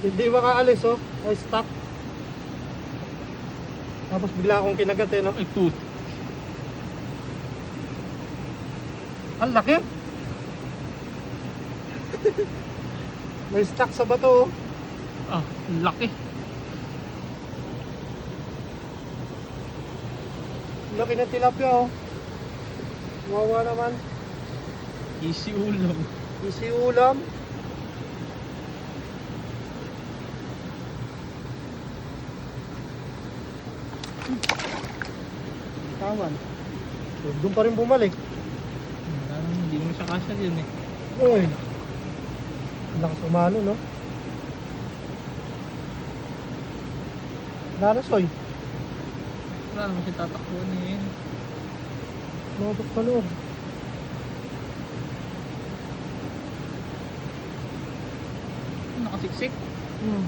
Hindi makaalis oh. Ay stuck. Tapos bigla akong kinagat eh no. Ay, tut. Ang laki. May stuck sa bato oh. Ah, laki. Laki na tilapia oh. Wawa naman. Easy ulam. Easy ulam. Tawan. So, doon pa rin bumalik. Parang hindi mo siya kasya yun eh. Uy. Lakas umano no. Narasoy. Wala naman siya tatakbuhan eh. Mabot pa loob. Nakasiksik. Hmm.